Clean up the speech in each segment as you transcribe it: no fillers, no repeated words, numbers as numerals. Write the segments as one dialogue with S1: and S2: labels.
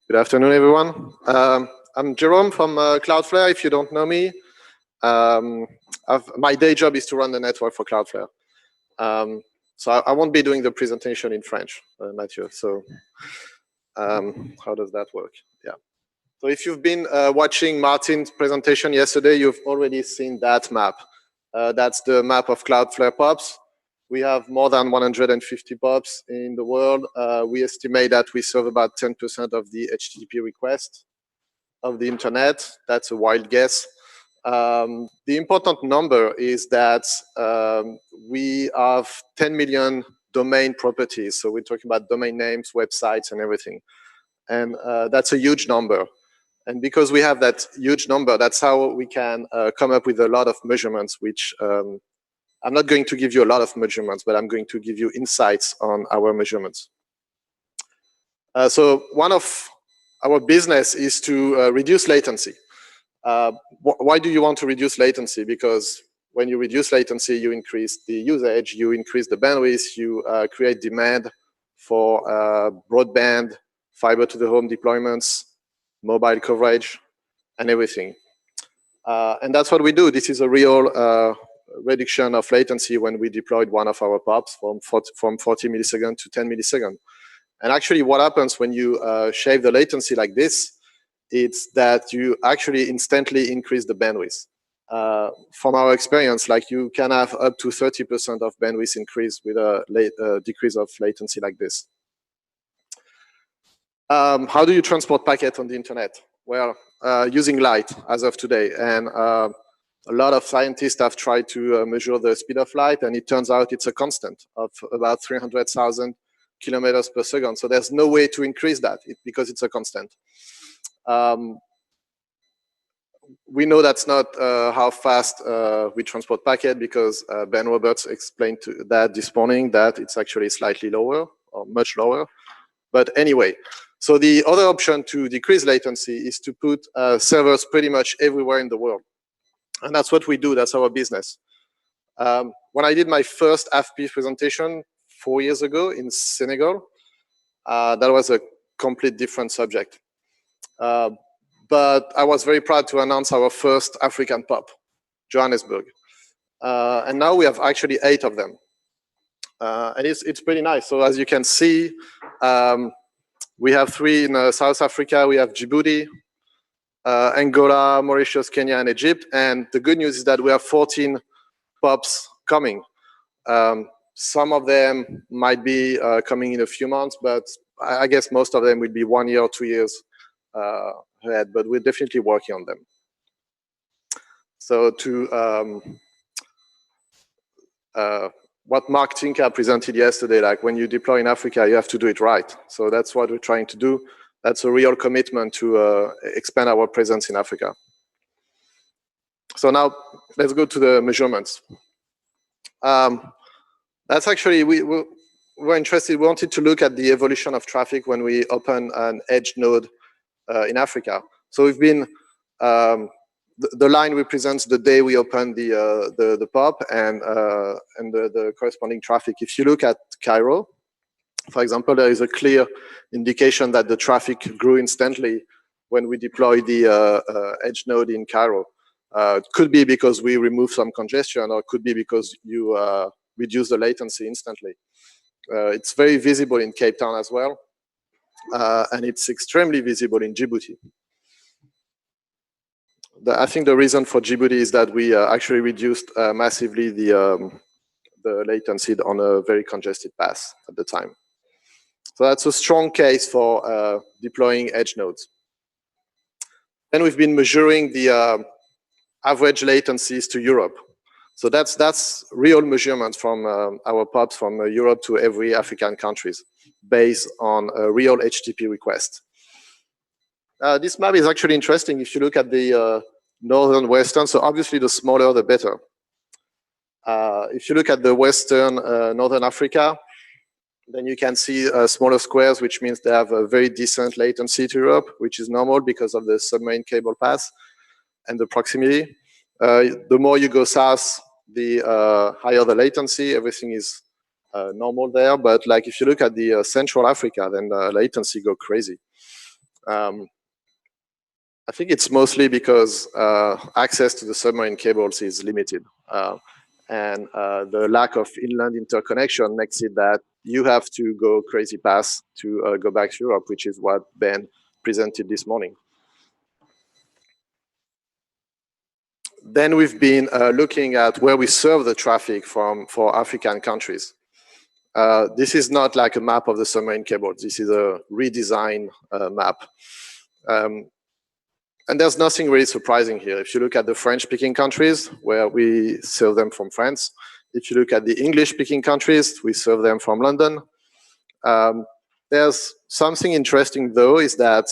S1: Good afternoon, everyone. I'm Jerome from Cloudflare. If you don't know me, my day job is to run the network for Cloudflare. So I won't be doing the presentation in French, Mathieu. So how does that work? Yeah. So if you've been watching Martin's presentation yesterday, you've already seen that map. That's the map of Cloudflare POPs. We have more than 150 POPs in the world. We estimate that we serve about 10% of the HTTP requests of the internet. That's a wild guess. The important number is that we have 10 million domain properties. So we're talking about domain names, websites, and everything. And that's a huge number. And because we have that huge number, that's how we can come up with a lot of measurements, which I'm not going to give you a lot of measurements, but I'm going to give you insights on our measurements. So one of our business is to reduce latency. Why do you want to reduce latency? Because when you reduce latency, you increase the usage, you increase the bandwidth, you create demand for broadband, fiber to the home deployments, mobile coverage, and everything. And that's what we do. This is a real reduction of latency when we deployed one of our POPs from 40 milliseconds to 10 milliseconds. And actually what happens when you shave the latency like this, it's that you actually instantly increase the bandwidth. From our experience, like you can have up to 30% of bandwidth increase with a decrease of latency like this. How do you transport packets on the internet? Well, using light as of today. And a lot of scientists have tried to measure the speed of light, and it turns out it's a constant of about 300,000 kilometers per second. So there's no way to increase that because it's a constant. We know that's not how fast we transport packet because Ben Roberts explained that this morning that it's actually slightly lower or much lower. But anyway, so the other option to decrease latency is to put servers pretty much everywhere in the world. And that's what we do. That's our business. When I did my first FP presentation 4 years ago in Senegal, that was a complete different subject. But I was very proud to announce our first African POP, Johannesburg. And now we have actually 8 of them. And it's pretty nice. So as you can see, we have 3 in South Africa. We have Djibouti, Angola, Mauritius, Kenya, and Egypt. And the good news is that we have 14 POPs coming. Some of them might be coming in a few months, but I guess most of them will be 1 year or 2 years ahead, but we're definitely working on them. So to what Mark Tinka presented yesterday, like when you deploy in Africa, you have to do it right. So that's what we're trying to do. That's a real commitment to expand our presence in Africa. So now let's go to the measurements. That's actually, we're interested, we wanted to look at the evolution of traffic when we open an edge node in Africa. So we've been, the line represents the day we open the POP and the corresponding traffic. If you look at Cairo, for example, there is a clear indication that the traffic grew instantly when we deploy the edge node in Cairo. It could be because we remove some congestion, or it could be because you reduce the latency instantly. It's very visible in Cape Town as well, and it's extremely visible in Djibouti. I think the reason for Djibouti is that we actually reduced massively the latency on a very congested path at the time. So that's a strong case for deploying edge nodes. Then we've been measuring the average latencies to Europe. So that's real measurements from our POPs from Europe to every African countries based on a real HTTP request. This map is actually interesting if you look at the northern western. So obviously the smaller the better. If you look at the western northern Africa, then you can see smaller squares, which means they have a very decent latency to Europe, which is normal because of the submarine cable path and the proximity. The more you go south, the higher the latency. Everything is normal there. But like if you look at the Central Africa, then the latency go crazy. I think it's mostly because access to the submarine cables is limited. And the lack of inland interconnection makes it that you have to go crazy paths to go back to Europe, which is what Ben presented this morning. Then we've been looking at where we serve the traffic for African countries. This is not like a map of the submarine cables. This is a redesigned map. And there's nothing really surprising here. If you look at the French-speaking countries, where we serve them from France, if you look at the English-speaking countries, we serve them from London. There's something interesting, though, is that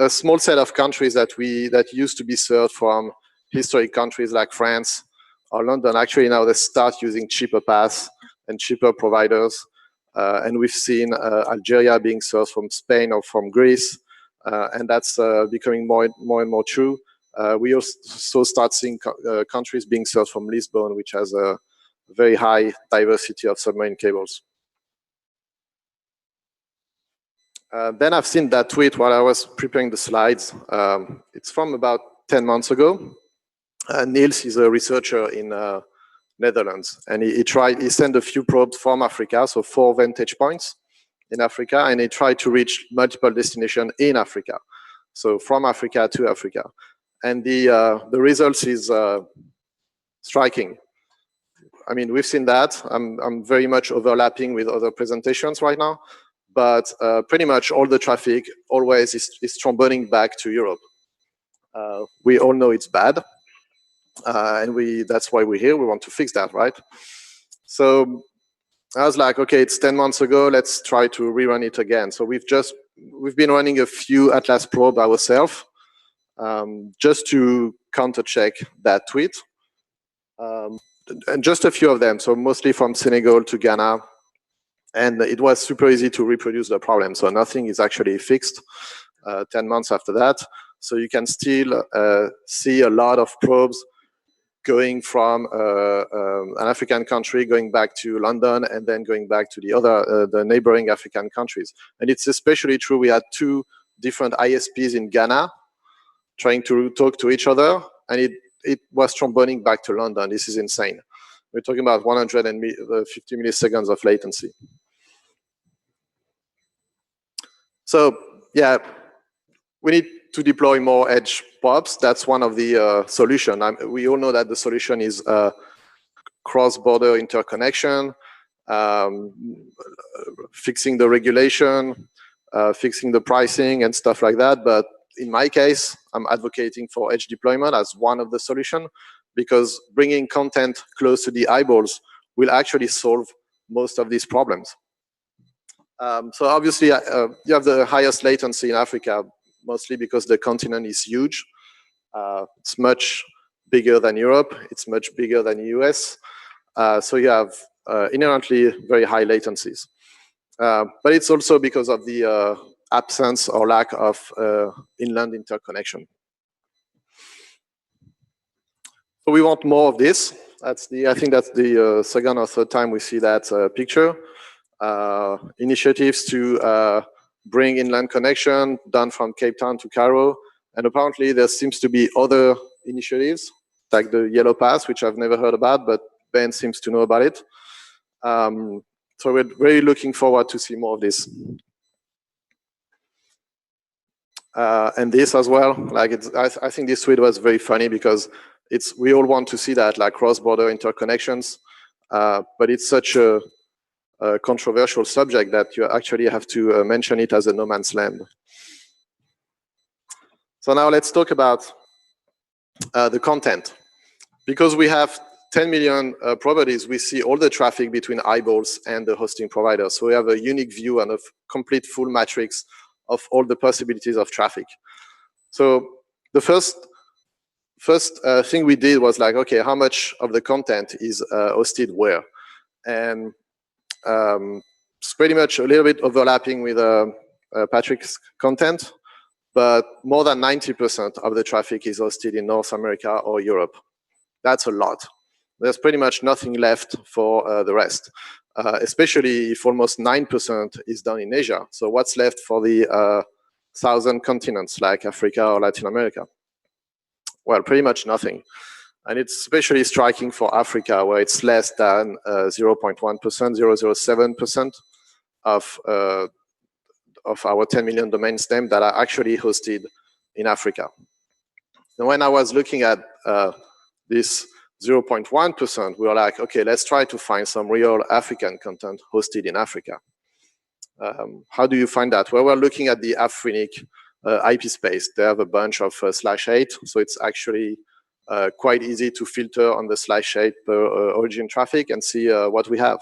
S1: a small set of countries that used to be served from historic countries like France or London, actually now they start using cheaper paths and cheaper providers. And we've seen Algeria being served from Spain or from Greece. And that's becoming more and more true. We also start seeing countries being served from Lisbon, which has a very high diversity of submarine cables. Then I've seen that tweet while I was preparing the slides. It's from about 10 months ago. Niels is a researcher in Netherlands, and he sent a few probes from Africa, so 4 vantage points in Africa, and he tried to reach multiple destinations in Africa, so from Africa to Africa. And the results is striking. I mean, we've seen that. I'm very much overlapping with other presentations right now, but pretty much all the traffic always is tromboning back to Europe. We all know it's bad, and that's why we're here. We want to fix that, right? So I was like, okay, it's 10 months ago. Let's try to rerun it again. So we've been running a few Atlas probe ourselves, just to counter check that tweet, and just a few of them. So mostly from Senegal to Ghana, and it was super easy to reproduce the problem. So nothing is actually fixed 10 months after that. So you can still see a lot of probes going from an African country, going back to London, and then going back to the neighboring African countries. And it's especially true. We had 2 different ISPs in Ghana trying to talk to each other, and it was tromboning back to London. This is insane. We're talking about 150 milliseconds of latency. So yeah, we need to deploy more edge POPs. That's one of the solutions. We all know that the solution is cross-border interconnection, fixing the regulation, fixing the pricing and stuff like that. But in my case, I'm advocating for edge deployment as one of the solutions, because bringing content close to the eyeballs will actually solve most of these problems. So obviously, you have the highest latency in Africa, mostly because the continent is huge. It's much bigger than Europe. It's much bigger than the US. So you have inherently very high latencies. But it's also because of the absence or lack of inland interconnection. So we want more of this. I think that's the second or third time we see that picture. Initiatives to bring inland connection done from Cape Town to Cairo. And apparently there seems to be other initiatives, like the Yellow Pass, which I've never heard about, but Ben seems to know about it. So we're really looking forward to see more of this. And this as well, like I think this tweet was very funny because we all want to see that, like cross-border interconnections, but it's such a controversial subject that you actually have to mention it as a no man's land. So now let's talk about the content. Because we have 10 million properties, we see all the traffic between eyeballs and the hosting provider. So we have a unique view and a complete full matrix of all the possibilities of traffic. So the first thing we did was like, okay, how much of the content is hosted where? And it's pretty much a little bit overlapping with Patrick's content, but more than 90% of the traffic is hosted in North America or Europe. That's a lot. There's pretty much nothing left for the rest. especially if almost 9% is done in Asia. So what's left for the southern continents like Africa or Latin America? Well, pretty much nothing. And it's especially striking for Africa, where it's less than 0.1%, 0.07% of our 10 million domains name that are actually hosted in Africa. And when I was looking at this 0.1%, we were like, okay, let's try to find some real African content hosted in Africa. How do you find that? Well, we're looking at the Afrinic IP space. They have a bunch of /8, so it's actually quite easy to filter on the /8 per origin traffic and see what we have.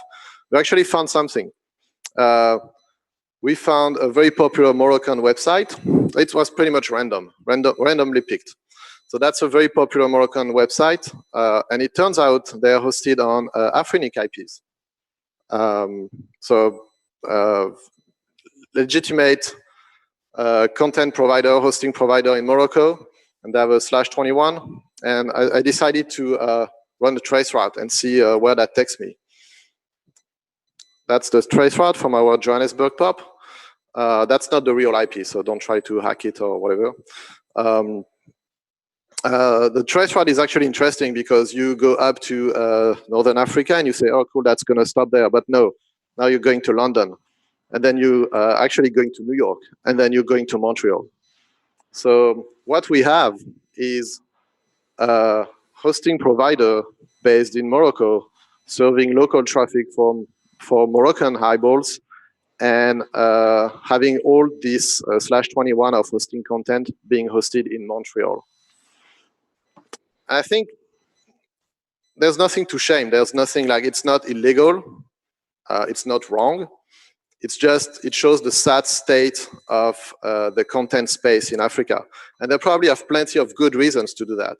S1: We actually found something. We found a very popular Moroccan website. It was pretty much randomly picked. So that's a very popular Moroccan website, and it turns out they're hosted on Afrinic IPs. Legitimate content provider, hosting provider in Morocco, and they have a /21. And I decided to run the trace route and see where that takes me. That's the trace route from our Johannesburg POP. That's not the real IP, so don't try to hack it or whatever. The trace route is actually interesting because you go up to Northern Africa and you say, oh, cool, that's going to stop there. But no, now you're going to London. And then you are actually going to New York. And then you're going to Montreal. So what we have is a hosting provider based in Morocco serving local traffic for Moroccan eyeballs and having all this /21 of hosting content being hosted in Montreal. I think there's nothing to shame. There's nothing like, it's not illegal. It's not wrong. It's just, it shows the sad state of the content space in Africa. And they probably have plenty of good reasons to do that.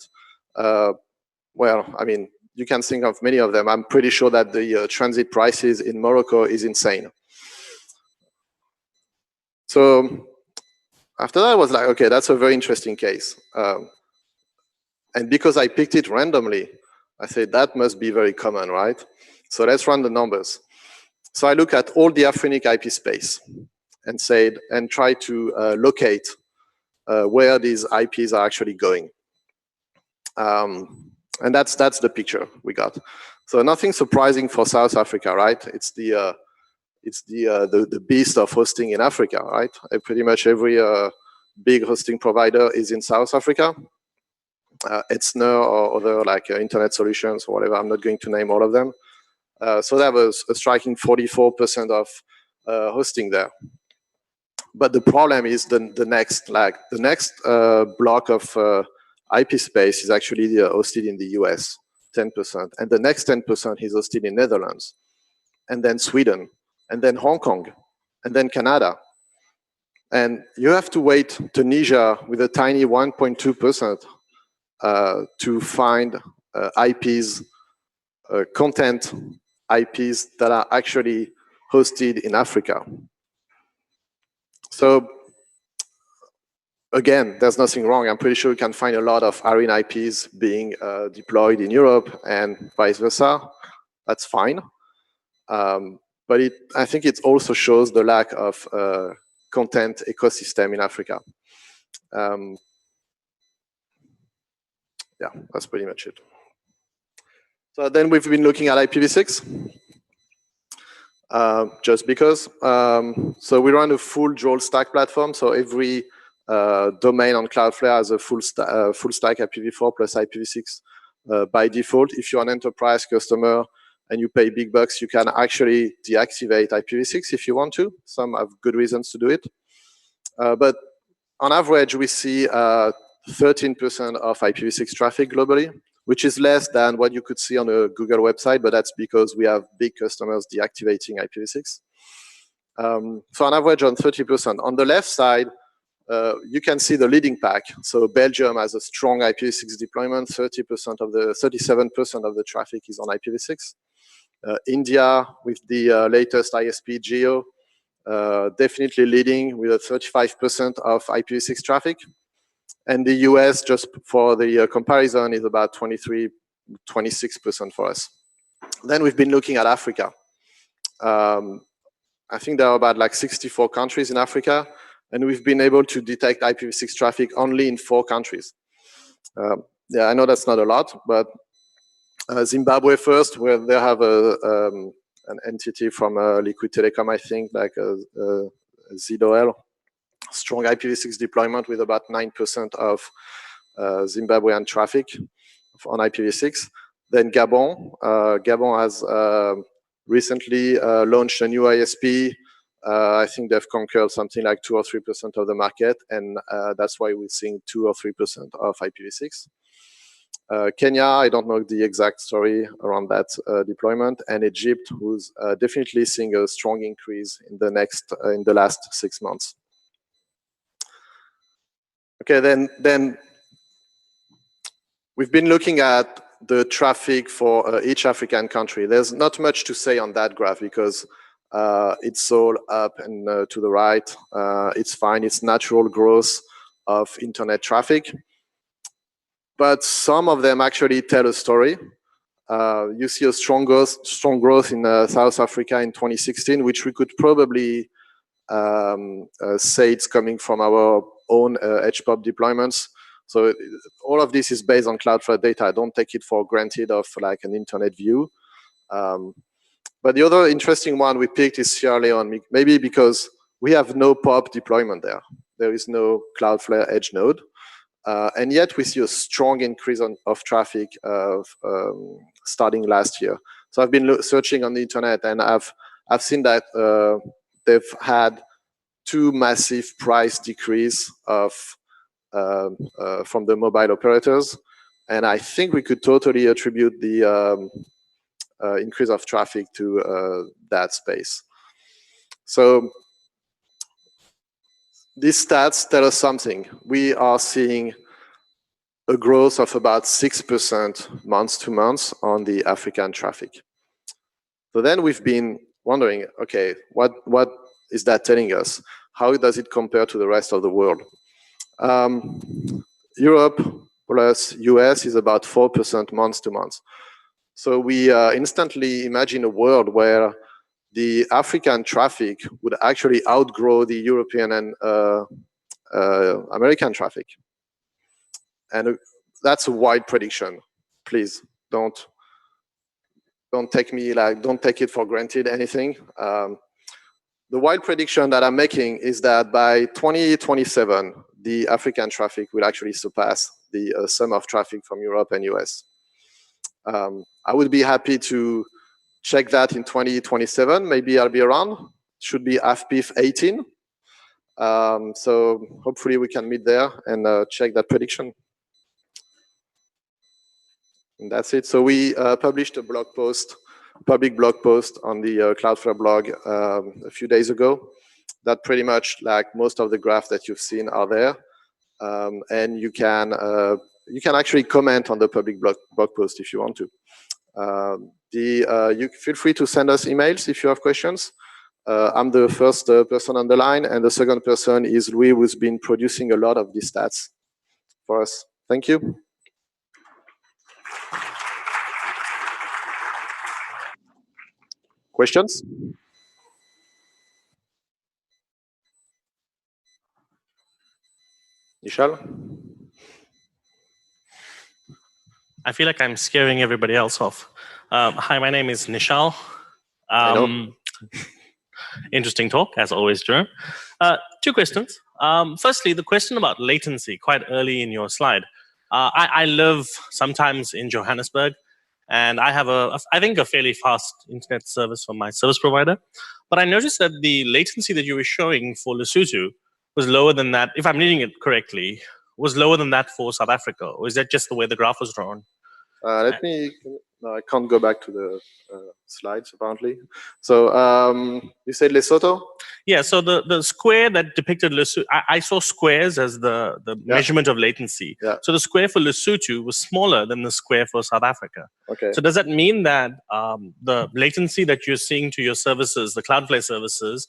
S1: Well, I mean, you can think of many of them. I'm pretty sure that the transit prices in Morocco is insane. So after that, I was like, okay, that's a very interesting case. And because I picked it randomly, I said, that must be very common, right? So let's run the numbers. So I look at all the Afrinic IP space and try to locate where these IPs are actually going. And that's the picture we got. So nothing surprising for South Africa, right? It's the beast of hosting in Africa, right? Pretty much every big hosting provider is in South Africa. Etzner or other like internet solutions or whatever. I'm not going to name all of them. So that was a striking 44% of hosting there. But the problem is the next block of IP space is actually hosted in the US, 10%, and the next 10% is hosted in Netherlands, and then Sweden, and then Hong Kong, and then Canada. And you have to wait Tunisia with a tiny 1.2% to find IPs, content IPs that are actually hosted in Africa. So again, there's nothing wrong. I'm pretty sure you can find a lot of ARIN IPs being deployed in Europe and vice versa. That's fine. But I think it also shows the lack of content ecosystem in Africa. Yeah, that's pretty much it. So then we've been looking at IPv6. Just because. So we run a full dual stack platform. So every domain on Cloudflare has a full stack IPv4 plus IPv6 by default. If you're an enterprise customer and you pay big bucks, you can actually deactivate IPv6 if you want to. Some have good reasons to do it. But on average, we see 13% of IPv6 traffic globally, which is less than what you could see on a Google website, but that's because we have big customers deactivating IPv6. So on average, on 30%. On the left side, you can see the leading pack. So Belgium has a strong IPv6 deployment. 37% of the traffic is on IPv6. India, with the latest ISP Geo, definitely leading with a 35% of IPv6 traffic. And the US, just for the comparison, is about 23, 26% for us. Then we've been looking at Africa. I think there are about like 64 countries in Africa, and we've been able to detect IPv6 traffic only in 4 countries. Yeah, I know that's not a lot, but Zimbabwe first, where they have an entity from Liquid Telecom, I think, like ZOL, strong IPv6 deployment with about 9% of Zimbabwean traffic on IPv6. Then Gabon. Gabon has recently launched a new ISP. I think they've conquered something like 2 or 3% of the market, and that's why we're seeing 2 or 3% of IPv6. Kenya, I don't know the exact story around that deployment, and Egypt, who's definitely seeing a strong increase in the last 6 months. Okay, then we've been looking at the traffic for each African country. There's not much to say on that graph because it's all up and to the right. It's fine. It's natural growth of internet traffic. But some of them actually tell a story. You see a strong growth in South Africa in 2016, which we could probably say it's coming from our own HPOP deployments. So all of this is based on Cloudflare data. I don't take it for granted of like an internet view. But the other interesting one we picked is Sierra Leone, maybe because we have no POP deployment there. There is no Cloudflare edge node. And yet we see a strong increase of traffic starting last year. So I've been searching on the internet, and I've seen that they've had 2 massive price decrease from the mobile operators, and I think we could totally attribute the increase of traffic to that space. So these stats tell us something. We are seeing a growth of about 6% month to month on the African traffic. So then we've been wondering, okay, what is that telling us? How does it compare to the rest of the world? Europe plus US is about 4% month to month. So we instantly imagine a world where the African traffic would actually outgrow the European and American traffic. And that's a wide prediction. Please don't take it for granted anything. The wild prediction that I'm making is that by 2027, the African traffic will actually surpass the sum of traffic from Europe and US. I would be happy to check that in 2027. Maybe I'll be around. Should be AFPIF 18. So hopefully we can meet there and check that prediction. And that's it. So we published a public blog post on the Cloudflare blog a few days ago. That pretty much, like most of the graphs that you've seen, are there, and you can actually comment on the public blog post if you want to. You feel free to send us emails if you have questions. I'm the first person on the line, and the second person is Louis, who's been producing a lot of these stats for us. Thank you. Questions? Nishal?
S2: I feel like I'm scaring everybody else off. Hi, my name is Nishal. Interesting talk, as always, Jerome. 2 questions. Firstly, the question about latency, quite early in your slide. I live sometimes in Johannesburg, and I have I think a fairly fast internet service from my service provider. But I noticed that the latency that you were showing for Lesotho was lower than that, if I'm reading it correctly, was lower than that for South Africa. Or is that just the way the graph was drawn?
S1: No, I can't go back to the slides, apparently. So you said Lesotho?
S2: Yeah, so the square that depicted Lesotho, I saw squares as the measurement of latency.
S1: Yeah.
S2: So the square for Lesotho was smaller than the square for South Africa.
S1: Okay.
S2: So does that mean that the latency that you're seeing to your services, the Cloudflare services,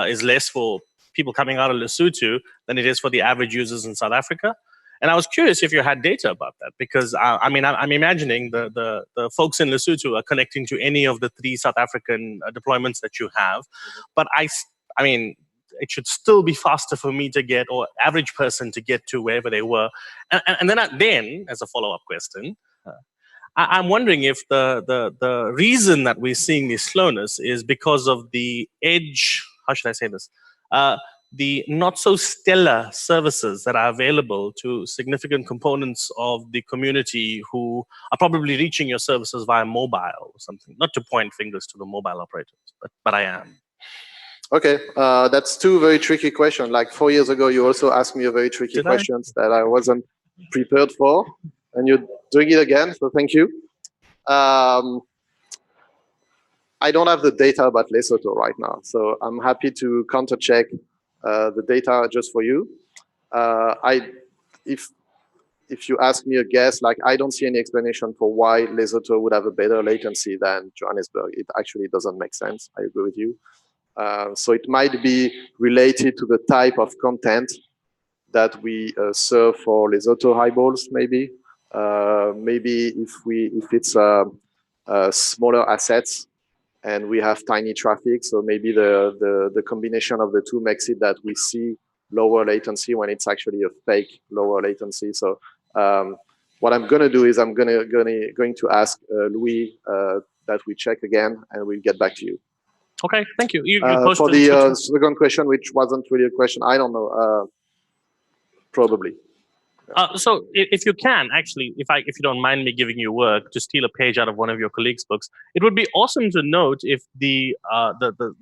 S2: is less for people coming out of Lesotho than it is for the average users in South Africa? And I was curious if you had data about that, because I'm imagining the folks in Lesotho are connecting to any of the 3 South African deployments that you have, but I mean, it should still be faster for me to get, or average person to get to wherever they were. And then, as a follow-up question, I'm wondering if the reason that we're seeing this slowness is because of the edge, how should I say this? The not so stellar services that are available to significant components of the community who are probably reaching your services via mobile or something. Not to point fingers to the mobile operators, but I am.
S1: Okay, that's 2 very tricky questions. Like 4 years ago, you also asked me a very tricky questions that I wasn't prepared for, and you're doing it again, so thank you. I don't have the data about Lesotho right now, so I'm happy to counter-check the data just for you. If you ask me a guess, like I don't see any explanation for why Lesotho would have a better latency than Johannesburg. It actually doesn't make sense. I agree with you. So it might be related to the type of content that we serve for Lesotho highballs, maybe. Maybe if it's smaller assets and we have tiny traffic, so maybe the combination of the 2 makes it that we see lower latency when it's actually a fake lower latency. So what I'm going to do is I'm going to ask Louis that we check again, and we'll get back to you.
S2: Okay, thank you.
S1: For the second question, which wasn't really a question, I don't know. Probably.
S2: So if you can, actually, if you don't mind me giving you work to steal a page out of one of your colleagues' books, it would be awesome to note if the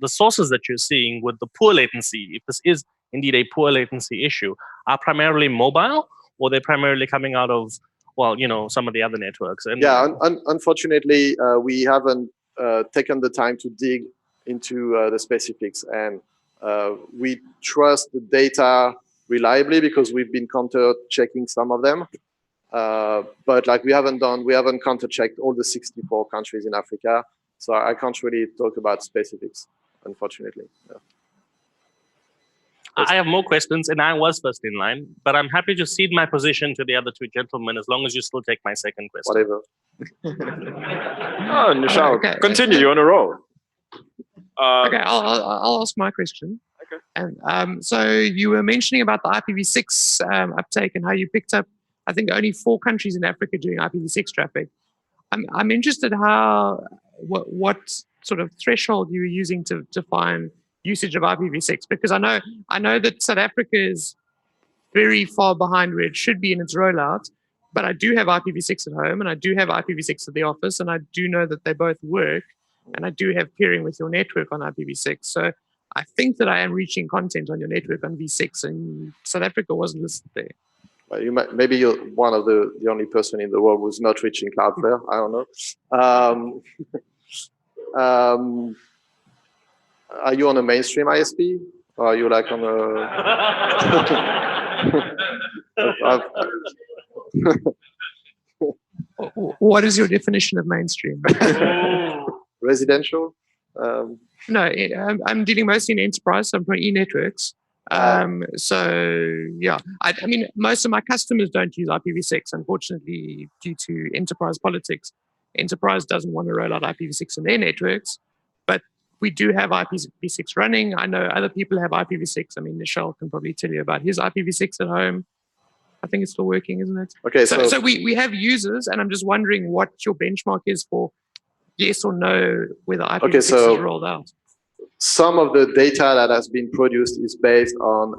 S2: sources that you're seeing with the poor latency, if this is indeed a poor latency issue, are primarily mobile, or they're primarily coming out of, well, some of the other networks. And
S1: yeah, unfortunately, we haven't taken the time to dig into the specifics, and we trust the data reliably because we've been counter-checking some of them, but like we haven't counter-checked all the 64 countries in Africa, so I can't really talk about specifics, unfortunately. Yeah.
S2: I have more questions, and I was first in line, but I'm happy to cede my position to the other 2 gentlemen as long as you still take my second question.
S1: Whatever.
S3: Oh, Nishal, okay. Continue. You're on a roll.
S4: Okay, I'll ask my question.
S3: Okay.
S4: And so you were mentioning about the IPv6 uptake and how you picked up, I think, only 4 countries in Africa doing IPv6 traffic. I'm interested what sort of threshold you were using to define usage of IPv6, because I know that South Africa is very far behind where it should be in its rollout, but I do have IPv6 at home and I do have IPv6 at the office, and I do know that they both work, and I do have peering with your network on IPv6. So I think that I am reaching content on your network on V6, and South Africa wasn't listed there.
S1: Well, maybe you're one of the only person in the world who's not reaching Cloudflare. I don't know. Are you on a mainstream ISP? Or are you like on
S4: a... What is your definition of mainstream?
S1: Residential?
S4: No, I'm dealing mostly in enterprise. So I'm from e-networks. So yeah, I mean, most of my customers don't use IPv6, unfortunately, due to enterprise politics. Enterprise doesn't want to roll out IPv6 in their networks, but we do have IPv6 running. I know other people have IPv6. I mean, Nishal can probably tell you about his IPv6 at home. I think it's still working, isn't it?
S1: Okay,
S4: so we have users, and I'm just wondering what your benchmark is for yes or no whether IPv6 is rolled out.
S1: Some of the data that has been produced is based on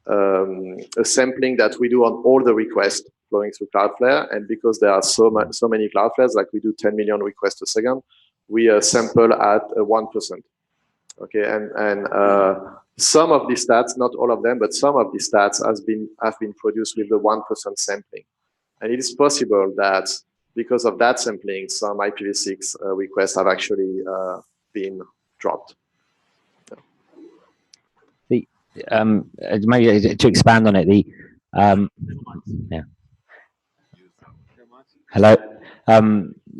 S1: a sampling that we do on all the requests flowing through Cloudflare, and because there are so many Cloudflares, like we do 10 million requests a second, we sample at 1%. Okay, and some of these stats, not all of them, but some of these stats have been produced with the 1% sampling, and it is possible that because of that sampling, some IPv6 requests have actually been dropped.
S5: Maybe to expand on it, yeah. Hello.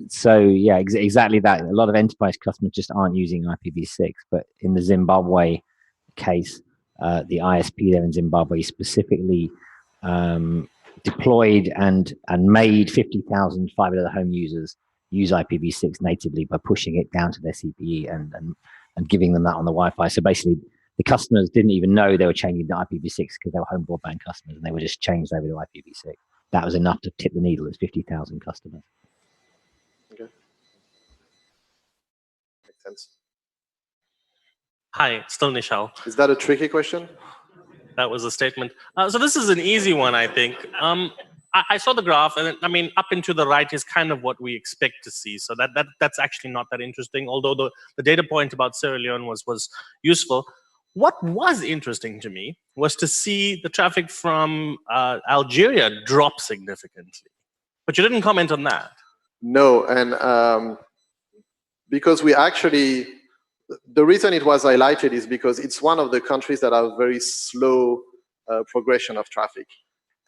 S5: So yeah, exactly that. A lot of enterprise customers just aren't using IPv6, but in the Zimbabwe case, the ISP there in Zimbabwe specifically deployed and made 50,000 fiber to the home users use IPv6 natively by pushing it down to their CPE and giving them that on the Wi-Fi. So basically, the customers didn't even know they were changing to IPv6 because they were home broadband customers, and they were just changed over to IPv6. That was enough to tip the needle. It's 50,000 customers.
S1: Okay. Makes sense.
S2: Hi, still Nishal.
S1: Is that a tricky question?
S2: That was a statement. So this is an easy one, I think. I saw the graph, and I mean, up and to the right is kind of what we expect to see. So that's actually not that interesting, although the data point about Sierra Leone was useful. What was interesting to me was to see the traffic from Algeria drop significantly. But you didn't comment on that.
S1: No, and because we actually, the reason it was highlighted is because it's one of the countries that have very slow progression of traffic.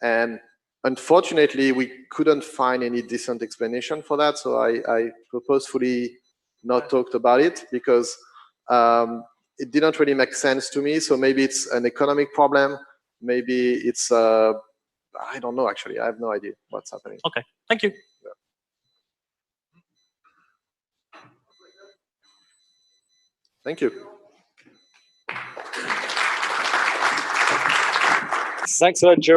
S1: And unfortunately, we couldn't find any decent explanation for that. So I purposefully not talked about it because it didn't really make sense to me. So maybe it's an economic problem. Maybe it's, I don't know, actually. I have no idea what's happening.
S2: Okay, thank you.
S1: Yeah. Thank you.
S3: Thanks a lot, Jerome.